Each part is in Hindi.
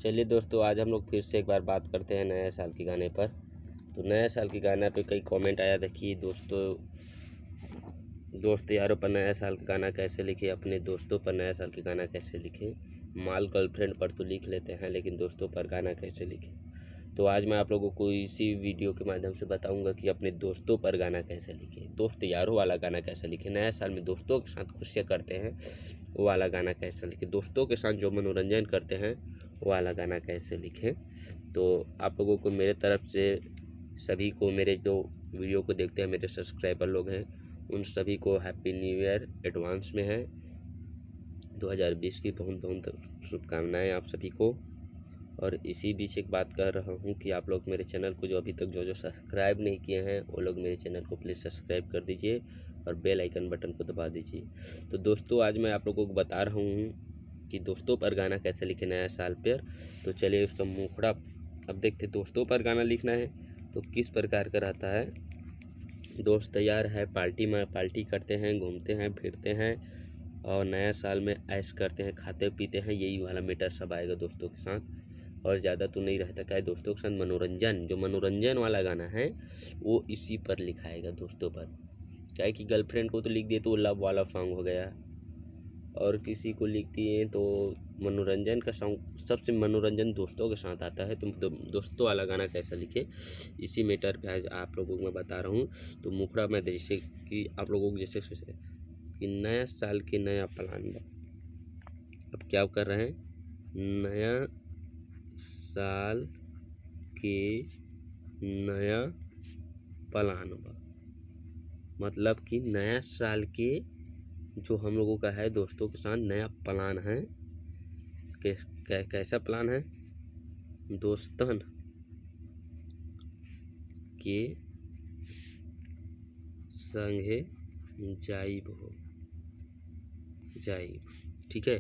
चलिए दोस्तों, आज हम लोग फिर से एक बार बात करते हैं नया साल के गाने पर। तो नया साल के गाना पे कई कमेंट आया था कि दोस्त यारों पर नया साल का गाना कैसे लिखे, अपने दोस्तों पर नया साल के गाना कैसे लिखे। माल गर्लफ्रेंड पर तो लिख लेते हैं, लेकिन दोस्तों पर गाना कैसे लिखे। तो आज मैं आप लोगों को इसी वीडियो के माध्यम से बताऊंगा कि अपने दोस्तों पर गाना कैसे लिखे, दोस्त यारों वाला गाना कैसे लिखे। नया साल में दोस्तों के साथ खुशियाँ करते हैं वो वाला गाना कैसे लिखे, दोस्तों के साथ जो मनोरंजन करते हैं वो वाला गाना कैसे लिखें। तो आप लोगों को मेरे तरफ से सभी को, मेरे जो वीडियो को देखते हैं मेरे सब्सक्राइबर लोग हैं, उन सभी को हैप्पी न्यू ईयर एडवांस में है। 2020 की बहुत बहुत शुभकामनाएं आप सभी को। और इसी बीच एक बात कर रहा हूं कि आप लोग मेरे चैनल को जो अभी तक जो सब्सक्राइब नहीं किए हैं वो लोग मेरे चैनल को प्लीज़ सब्सक्राइब कर दीजिए और बेल आइकन बटन को दबा दीजिए। तो दोस्तों, आज मैं आप लोगों को बता रहा हूँ कि दोस्तों पर गाना कैसे लिखे नया साल पर। तो चलिए उसका मुखड़ा अब देखते। दोस्तों पर गाना लिखना है तो किस प्रकार का रहता है। दोस्त तैयार है, पार्टी में पार्टी करते हैं, घूमते हैं, फिरते हैं और नया साल में ऐश करते हैं, खाते पीते हैं, यही वाला मैटर सब आएगा दोस्तों के साथ। और ज़्यादा तो नहीं रहता। क्या है, दोस्तों के साथ मनोरंजन, जो मनोरंजन वाला गाना है वो इसी पर लिखाएगा दोस्तों पर। क्या है कि गर्लफ्रेंड को तो लिख दिए तो लव वाला सॉन्ग हो गया, और किसी को लिख दिए तो मनोरंजन का सॉन्ग। सबसे मनोरंजन दोस्तों के साथ आता है। तुम दोस्तों वाला गाना कैसा लिखे, इसी मैटर पे आज आप लोगों को मैं बता रहा हूँ। तो मुखड़ा में जैसे कि आप लोगों को जैसे कि नया साल के नया प्लान। अब क्या कर रहे हैं, नया साल के नया प्लान, मतलब कि नया साल के जो हम लोगों का है दोस्तों के साथ नया प्लान है। कैसा प्लान है, दोस्तन के संगे जाइब हो जाइब। ठीक है,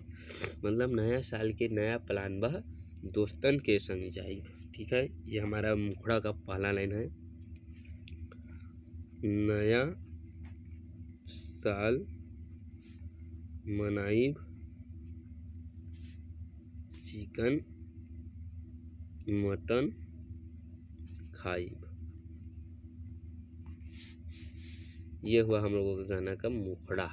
मतलब नया साल के नया प्लान बा दोस्तन के संग जाइब। ठीक है, ये हमारा मुखड़ा का पहला लाइन है। नया साल मनाइब, चिकन मटन खाइब। ये हुआ हम लोगों के गाना का मुखड़ा।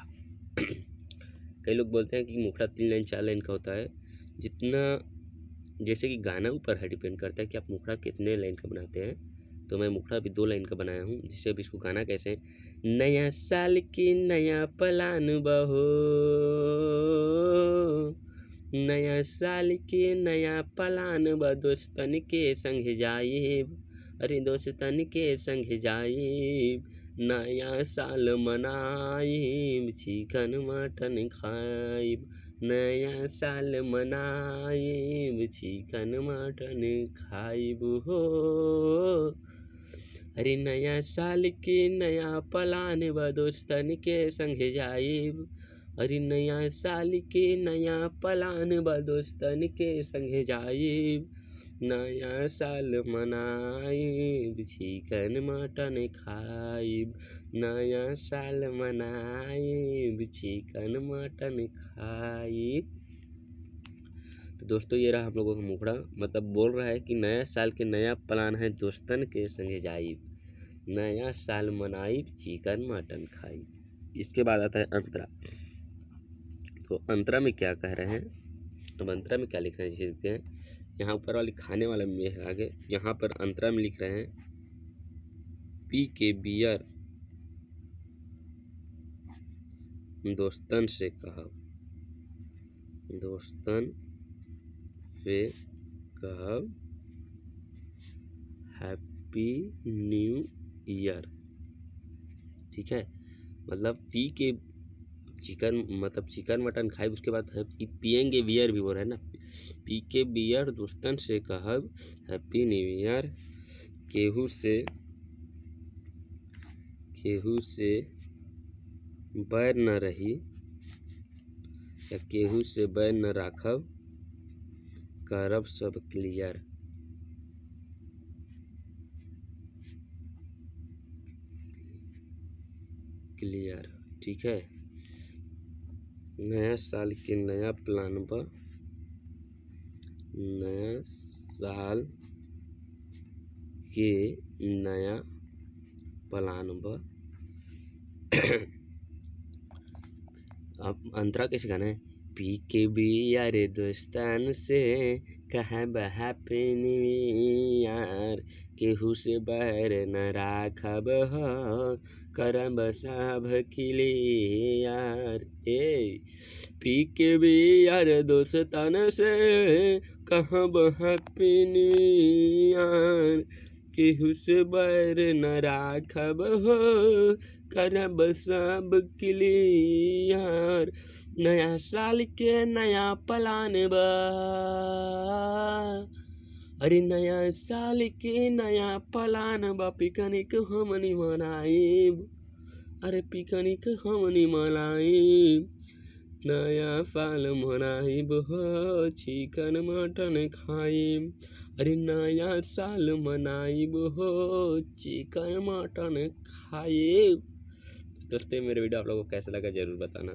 कई लोग बोलते हैं कि मुखड़ा 3 लाइन 4 लाइन का होता है। जितना जैसे कि गाना ऊपर है, डिपेंड करता है कि आप मुखड़ा कितने लाइन का बनाते हैं। तो मैं मुखड़ा भी 2 लाइन का बनाया हूँ। जिससे अब इसको गाना कैसे, नया साल की नया प्लान बहो, नया साल के नया प्लान बा, दोस्तन के संग जाइब, अरे दोस्तन के संग जाइब, नया साल मनाइब, चिकन मटन खाइब, नया साल मनाइब, चिकन मटन खाइब हो। अरे नया साल के नया प्लान बा, दोस्तन के संग जाइब, अरे नया साल के नया प्लान बा, दोस्तन के संग जाइब, नया साल मनाइब, चिकन मटन खाइब, नया साल मनाइब, चिकन मटन खाइब। तो दोस्तों, ये रहा हम लोगों का मुखड़ा। मतलब बोल रहा है कि नया साल के नया प्लान है, दोस्तन के संगे जाइब, नया साल मनाइब, चिकन मटन खाइब। इसके बाद आता है अंतरा। तो अंतरा में क्या कह रहे हैं, अब अंतरा में क्या लिख रहे हैं, जैसे देखते हैं। यहाँ ऊपर वाली खाने वाला में है आगे, यहाँ पर अंतरा में लिख रहे हैं, पी के बियर दोस्तन से कहब, दोस्तन से कहब हैप्पी न्यू ईयर। ठीक है, मतलब पी के चिकन, मतलब चिकन मटन खाए, उसके बाद पियेंगे बियर भी हो रहा है ना, पी के बियर दोस्तन से कहब हैप्पी न्यू ईयर, केहू से बैर न रही या केहू से बैर न राखब, करब सब क्लियर। ठीक है, नया साल के नया प्लान बा, नया साल के नया प्लान बा। अब अंतरा कैसे गाना है? पी के बिया रे दोस्तान से कहब हैप्पी न्यू ईयर, केहू से बैर न राखब ह, करब सब क्लियर। ए पी के बिया रे दोस्तान से कहब हैप्पी न्यू ईयर, केहू से बैर न राखब हो, करब सब क्लियर। नया साल के नया प्लान बा, अरे नया साल के नया प्लान बा। पिकनिक हमनी मनाइब, अरे पिकनिक हमनी मनाइब। नया साल मनाइब हो, चिकन मटन खाइब। अरे नया साल मनाइब हो, चिकन मटन खाइब। दोस्तों मेरे वीडियो आप लोगों को कैसा लगा जरूर बताना।